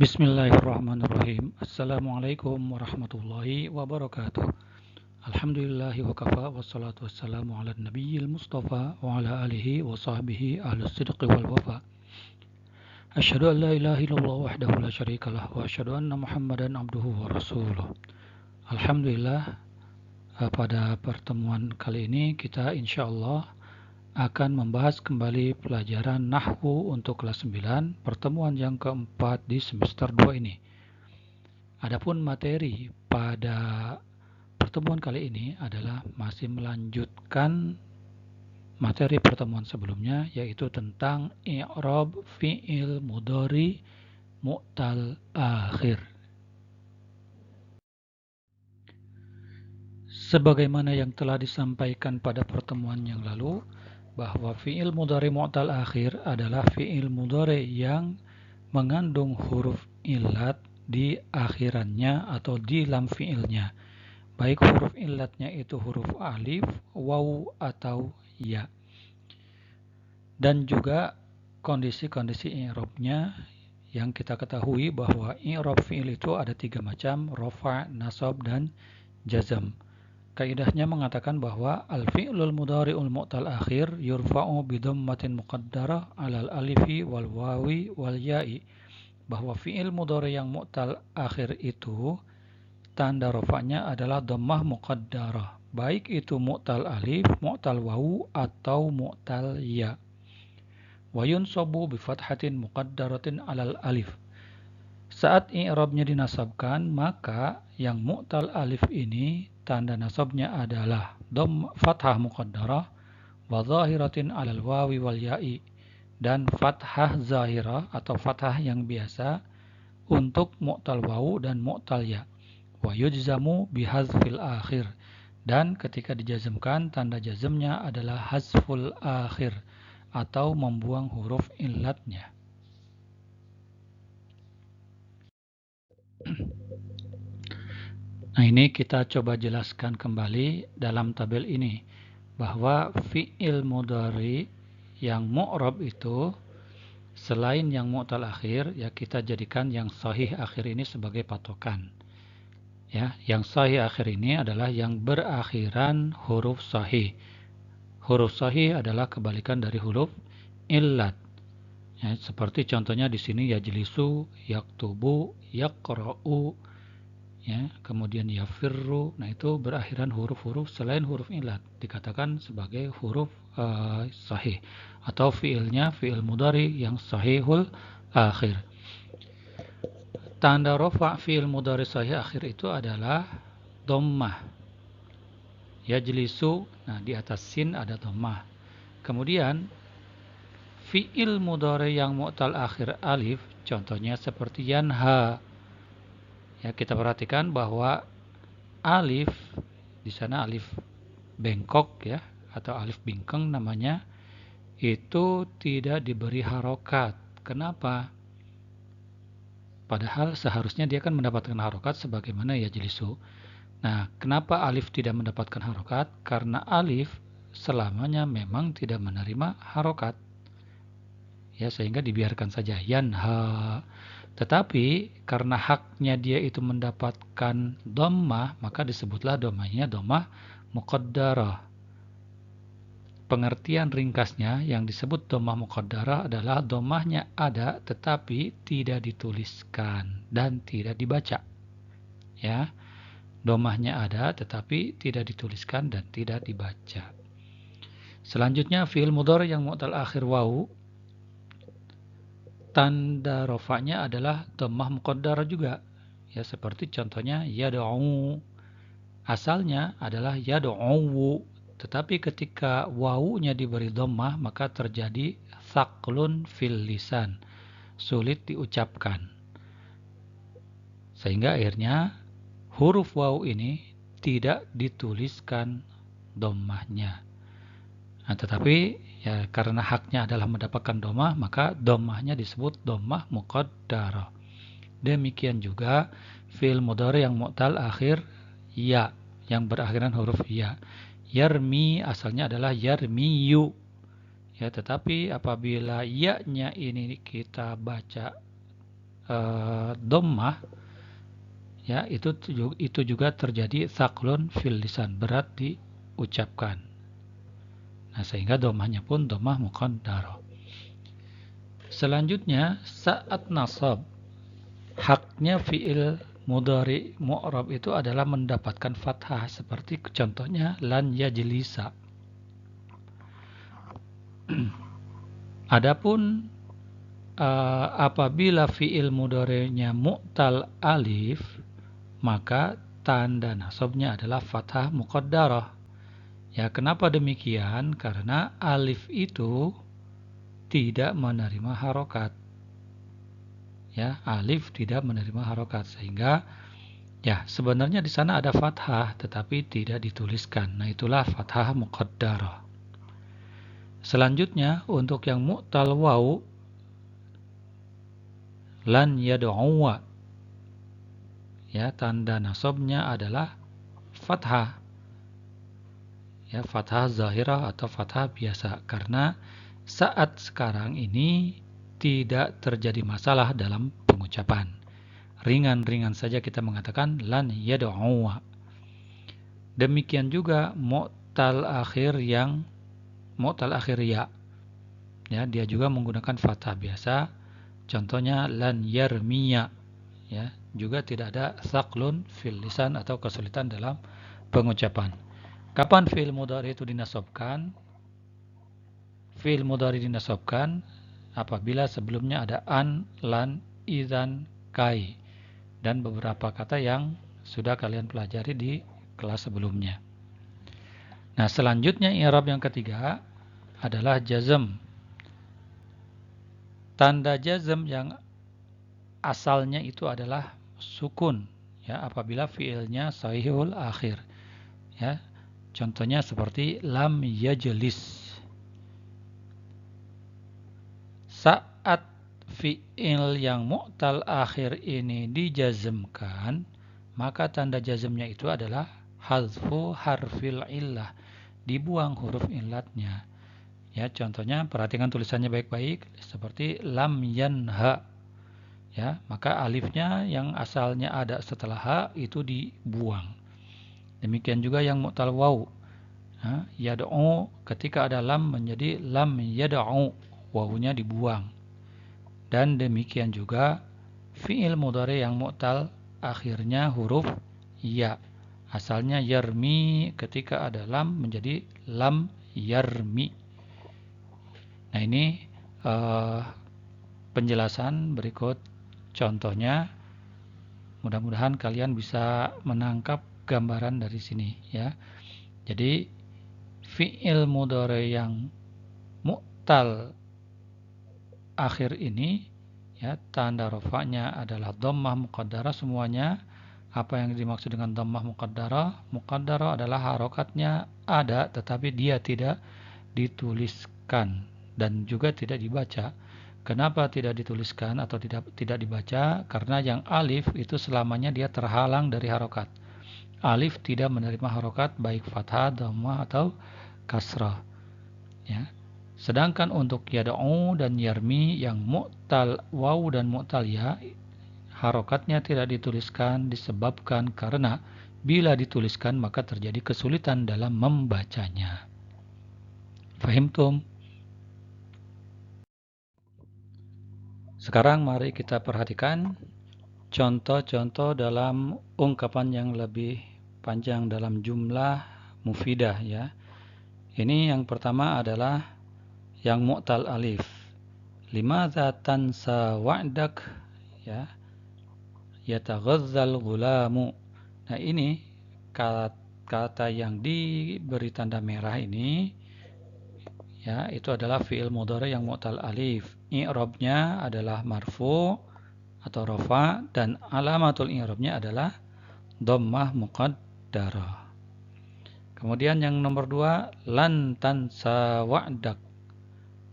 Bismillahirrahmanirrahim. Assalamualaikum warahmatullahi wabarakatuh. Alhamdulillahi wa kafa wassalatu wassalamu ala nabiyil mustafa wa ala alihi wa sahbihi ahlus sidqi wal wafa. Asyhadu an la ilaha illallah wahdahu la syarikalah wa asyhadu anna Muhammadan abduhu wa rasuluh. Alhamdulillah, pada pertemuan kali ini kita insyaallah akan membahas kembali pelajaran Nahwu untuk kelas 9, pertemuan yang keempat di semester 2 ini. Adapun materi pada pertemuan kali ini adalah masih melanjutkan materi pertemuan sebelumnya, yaitu tentang i'rab fi'il mudhari mu'tal akhir. Sebagaimana yang telah disampaikan pada pertemuan yang lalu, bahwa fi'il mudhari mu'tal akhir adalah fi'il mudhari yang mengandung huruf illat di akhirannya atau di lam fi'ilnya. Baik huruf illatnya itu huruf alif, waw, atau ya. Dan juga kondisi-kondisi i'rabnya yang kita ketahui bahwa i'rab fi'il itu ada 3 macam, rafa', nasab, dan jazm. Kaidahnya mengatakan bahwa al-fi'lul mudhari'ul mu'tal akhir yurfa'u bidhammatin muqaddarah 'alal alifi wal wawi wal ya'i. Bahwa fi'il mudhari yang mu'tal akhir itu tanda rafa'nya adalah dhammah muqaddarah, baik itu mu'tal alif, mu'tal wawu, atau mu'tal ya. Wa yunsabu bi fathatin muqaddaratin 'alal alif. Saat i'rabnya dinasabkan, maka yang mu'tal alif ini tanda nasabnya adalah fathah muqaddarah wa zahiratin 'alal wawi wal ya'i, dan fathah zahirah atau fathah yang biasa untuk mu'tal wawu dan mu'tal ya. Wa yujzamu bihazfil akhir, dan ketika dijazmkan tanda jazmnya adalah hazful akhir atau membuang huruf illatnya. Nah, ini kita coba jelaskan kembali dalam tabel ini bahwa fi'il mudhari yang mu'rab itu selain yang mu'tal akhir, ya kita jadikan yang sahih akhir ini sebagai patokan. Ya, yang sahih akhir ini adalah yang berakhiran huruf sahih. Huruf sahih adalah kebalikan dari huruf illat. Ya, seperti contohnya di sini yajlisu, yaktubu, yaqra'u, ya, kemudian yafirru. Nah, itu berakhiran huruf-huruf selain huruf illat dikatakan sebagai huruf sahih atau fiilnya fiil mudhari yang sahihul akhir. Tanda rafa' fiil mudhari sahih akhir itu adalah dhammah. Yajlisu, nah di atas sin ada dhammah. Kemudian fiil mudhari yang mu'tal akhir alif, contohnya seperti yanha. Ya, kita perhatikan bahwa alif di sana alif bengkok, ya, atau alif bingkeng namanya, itu tidak diberi harokat. Kenapa? Padahal seharusnya dia kan mendapatkan harokat sebagaimana yajlisu. Nah, kenapa alif tidak mendapatkan harokat? Karena alif selamanya memang tidak menerima harokat, ya, sehingga dibiarkan saja yanha. Tetapi karena haknya dia itu mendapatkan dhammah, maka disebutlah dhammahnya dhammah muqaddarah. Pengertian ringkasnya yang disebut dhammah muqaddarah adalah dhammahnya ada tetapi tidak dituliskan dan tidak dibaca. Ya. Dhammahnya ada tetapi tidak dituliskan dan tidak dibaca. Selanjutnya fi'il mudhari yang mu'tal akhir wawu, tanda rafa'nya adalah dhammah muqaddarah juga. Ya, seperti contohnya yad'u. Asalnya adalah yad'u, tetapi ketika wawunya diberi dhammah maka terjadi tsaklun fil lisan, sulit diucapkan. Sehingga akhirnya huruf wawu ini tidak dituliskan dhammahnya. Nah, tetapi ya karena haknya adalah mendapatkan dhammah, maka dhammahnya disebut dhammah muqaddarah. Demikian juga fi'il mudhari yang mu'tal akhir ya, yang berakhiran huruf ya. Yarmi asalnya adalah yarmiyu. Ya, tetapi apabila ya-nya ini kita baca dhammah, ya, itu juga terjadi tsaklun fil lisan, berat diucapkan. Nah, sehingga dhammahnya pun dhammah muqaddarah. Selanjutnya, saat nasab, haknya fi'il mudhari mu'rab itu adalah mendapatkan fathah, seperti contohnya lan yajlisa. Adapun apabila fi'il mudhari'nya mu'tal alif, maka tanda nasabnya adalah fathah muqaddarah. Ya, kenapa demikian? Karena alif itu tidak menerima harokat. Ya, alif tidak menerima harokat, sehingga ya sebenarnya di sana ada fathah tetapi tidak dituliskan. Nah, itulah fathah muqaddarah. Selanjutnya untuk yang mu'tal waw, lan yad'uwa, ya, tanda nasabnya adalah fathah. Ya, fathah zahirah atau fathah biasa, karena saat sekarang ini tidak terjadi masalah dalam pengucapan. Ringan-ringan saja kita mengatakan lan yad'uwa. Demikian juga mu'tal akhir yang mu'tal akhir ya. Ya, dia juga menggunakan fathah biasa. Contohnya lan yarmiya, ya, juga tidak ada tsaklun fil lisan atau kesulitan dalam pengucapan. Kapan fi'il mudhari itu dinasabkan? Fi'il mudhari dinasabkan apabila sebelumnya ada an, lan, idzan, kai, dan beberapa kata yang sudah kalian pelajari di kelas sebelumnya. Nah, selanjutnya i'rab yang ketiga adalah jazm. Tanda jazm yang asalnya itu adalah sukun, ya, apabila fi'ilnya sahihul akhir. Ya, contohnya seperti lam yajlis. Saat fi'il yang mu'tal akhir ini dijazmkan, maka tanda jazmnya itu adalah hazfu harfil illah, dibuang huruf illatnya. Ya, contohnya perhatikan tulisannya baik-baik, seperti lam yanha. Ya, maka alifnya yang asalnya ada setelah ha itu dibuang. Demikian juga yang mu'tal waw. Yad'u, ketika ada lam menjadi lam yad'u, wawunya dibuang. Dan demikian juga fi'il mudhari yang mu'tal akhirnya huruf ya. Asalnya yarmi, ketika ada lam menjadi lam yarmi. Nah, ini penjelasan berikut contohnya. Mudah-mudahan kalian bisa menangkap gambaran dari sini, ya. Jadi fi'il mudhari yang mu'tal akhir ini, ya, tanda rafa'nya adalah dhammah muqaddarah semuanya. Apa yang dimaksud dengan dhammah muqaddarah? Muqaddarah adalah harokatnya ada tetapi dia tidak dituliskan dan juga tidak dibaca. Kenapa tidak dituliskan atau tidak dibaca? Karena yang alif itu selamanya dia terhalang dari harokat. Alif tidak menerima harokat baik fathah, dhammah atau kasrah. Ya. Sedangkan untuk yad'u dan yarmi yang mu'tal waw dan mu'tal ya, harokatnya tidak dituliskan disebabkan karena bila dituliskan maka terjadi kesulitan dalam membacanya. Fahimtum? Sekarang mari kita perhatikan contoh-contoh dalam ungkapan yang lebih panjang dalam jumlah mufidah, ya. Ini yang pertama adalah yang mu'tal alif. Limadza tansa wa'dak, ya, yataghazzal ghulamu. Nah, ini kata yang diberi tanda merah ini, ya, itu adalah fi'il mudhari yang mu'tal alif. I'rabnya adalah marfu atau rafa dan alamatul i'rabnya adalah dhammah muqaddarah. Kemudian yang nomor 2, lan tansa wa'dak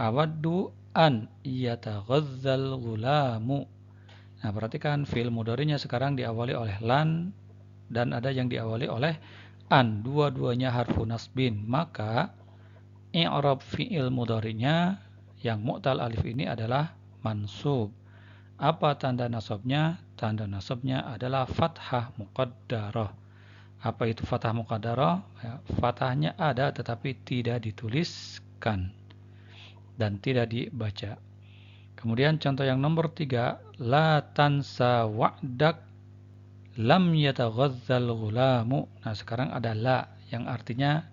awaddu an yataghazzal ghulamu. Nah, perhatikan fi'il mudhari'nya sekarang diawali oleh lan dan ada yang diawali oleh an, dua-duanya harfu nasbin. Maka i'rab fi'il mudhari'nya yang mu'tal alif ini adalah mansub. Apa tanda nasabnya? Tanda nasabnya adalah fathah muqaddarah. Apa itu fathah muqaddarah? Ya, fathahnya ada tetapi tidak dituliskan dan tidak dibaca. Kemudian contoh yang nomor 3, la tansa wa'dak lam yataghazzal ghulamu. Nah, sekarang ada la yang artinya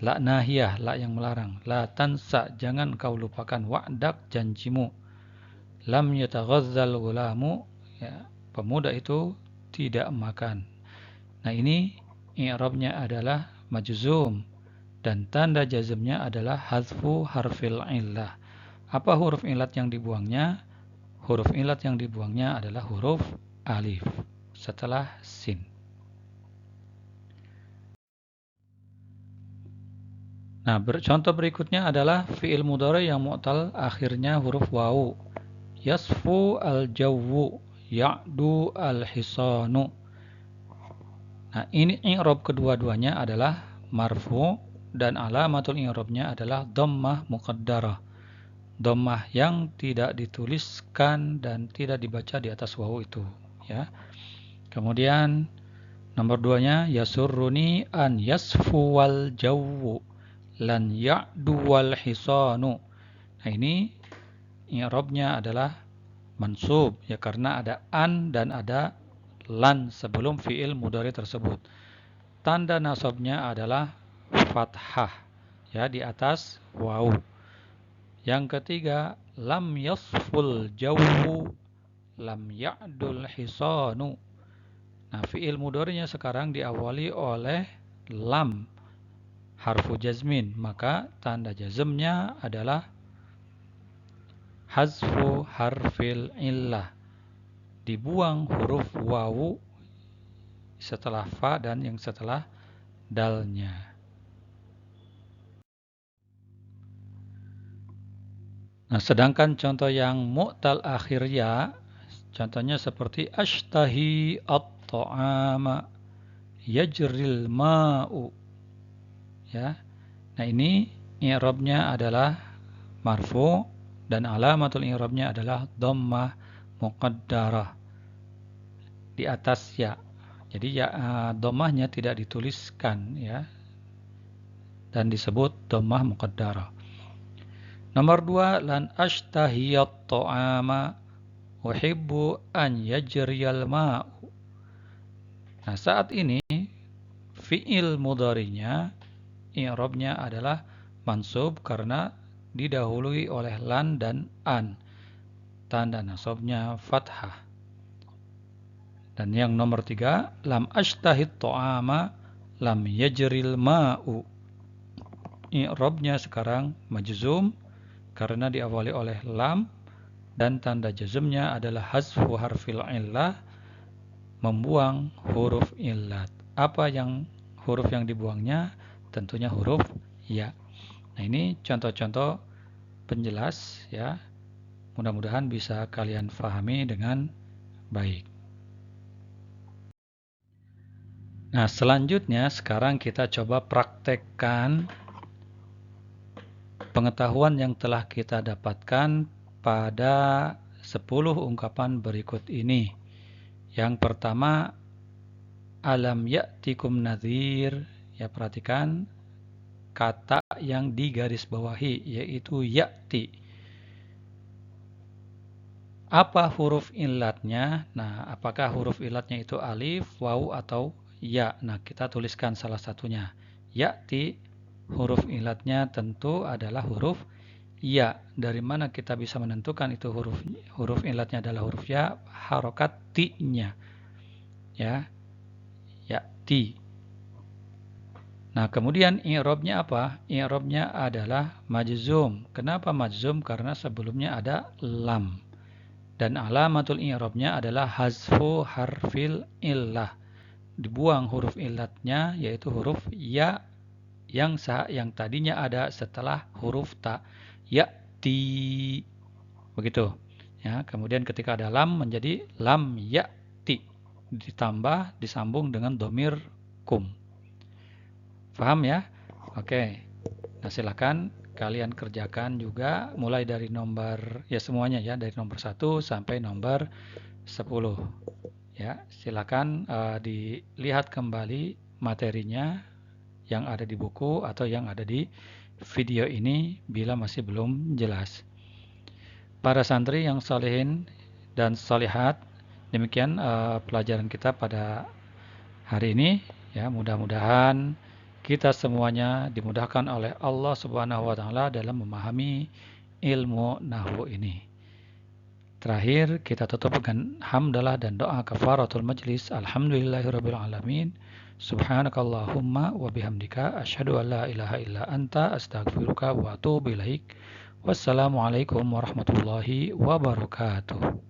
la nahiyah, la yang melarang. La tansa, jangan kau lupakan wa'dak, janjimu. Lam yataghazzal ghulamu, ya, pemuda itu tidak makan. Nah, ini i'rabnya adalah majzum dan tanda jazmnya adalah hazfu harfil illah. Apa huruf ilat yang dibuangnya? Huruf ilat yang dibuangnya adalah huruf alif setelah sin. Nah, contoh berikutnya adalah fi'il mudhari yang mu'tal akhirnya huruf wawu. Yasfu al-jawwu, ya'du al-hisanu. Nah, ini i'rab kedua-duanya adalah marfu dan alamatul i'rabnya adalah dhammah muqaddarah. Dhammah yang tidak dituliskan dan tidak dibaca di atas wawu itu, ya. Kemudian nomor 2-nya yasurruni an yasfu wal jawwu lan ya'du wal hisanu. Nah, ini i'rabnya adalah mansub, ya, karena ada an dan ada lan sebelum fi'il mudhari tersebut. Tanda nasabnya adalah fathah, ya, di atas wawu. Yang ketiga, lam yasful jawwu lam ya'dul hisanu. Nah, fi'il mudhari'nya sekarang diawali oleh lam harfu jazmin, maka tanda jazmnya adalah hazfu harfil illah. Dibuang huruf wawu setelah fa dan yang setelah dalnya. Nah, sedangkan contoh yang mu'tal akhir ya, contohnya seperti ashtahi at-ta'ama yajril ma'u. Ya. Nah, ini i'rabnya adalah marfu dan alamatul i'rabnya adalah dhammah muqaddarah di atas ya. Jadi ya, dhammahnya tidak dituliskan, ya, dan disebut dhammah muqaddarah. Nomor 2, lan ashtahiyat ta'ama uhibbu an yajriyal ma'u. Nah, saat ini fi'il mudhari'nya i'rabnya adalah mansub karena didahului oleh lan dan an. Tanda nasabnya fathah. Dan yang nomor 3, lam ashtahit ta'ama lam yajril ma'u. I'rabnya sekarang majzum karena diawali oleh lam dan tanda jazmnya adalah hazfu harfil illah, membuang huruf illat. Apa yang huruf yang dibuangnya? Tentunya huruf ya. Nah, ini contoh-contoh penjelas, ya. Mudah-mudahan bisa kalian pahami dengan baik. Nah, selanjutnya sekarang kita coba praktekkan pengetahuan yang telah kita dapatkan pada 10 ungkapan berikut ini. Yang pertama, alam ya'tikum nadhir. Ya, perhatikan kata yang digarisbawahi, yaitu ya'ti. Apa huruf illatnya? Nah, apakah huruf illatnya itu alif, wawu, atau ya? Nah, kita tuliskan salah satunya. Ya'ti, huruf illatnya tentu adalah huruf ya. Dari mana kita bisa menentukan itu huruf illatnya adalah huruf ya? Harokat ti-nya. Ya, ya'ti. Nah, kemudian i'rabnya apa? I'rabnya adalah majzum. Kenapa majzum? Karena sebelumnya ada lam. Dan alamatul i'rabnya adalah hazfu harfil illah. Dibuang huruf illatnya, yaitu huruf ya yang tadinya ada setelah huruf ta. Ya'ti. Begitu. Ya, kemudian ketika ada lam menjadi lam ya'ti. Ditambah disambung dengan dhamir kum. Paham ya? Oke. Nah, silakan kalian kerjakan juga mulai dari nomor ya semuanya ya, dari nomor 1 sampai nomor 10. Ya, silakan dilihat kembali materinya yang ada di buku atau yang ada di video ini bila masih belum jelas. Para santri yang salihin dan salihat, demikian pelajaran kita pada hari ini. Ya, mudah-mudahan kita semuanya dimudahkan oleh Allah Subhanahu wa taala dalam memahami ilmu nahwu ini. Terakhir kita tutup dengan hamdalah dan doa kafaratul majlis. Alhamdulillahirabbil alamin. Subhanakallahumma wa bihamdika asyhadu an la ilaha illa anta astaghfiruka wa atubu ilaik. Wassalamualaikum warahmatullahi wabarakatuh.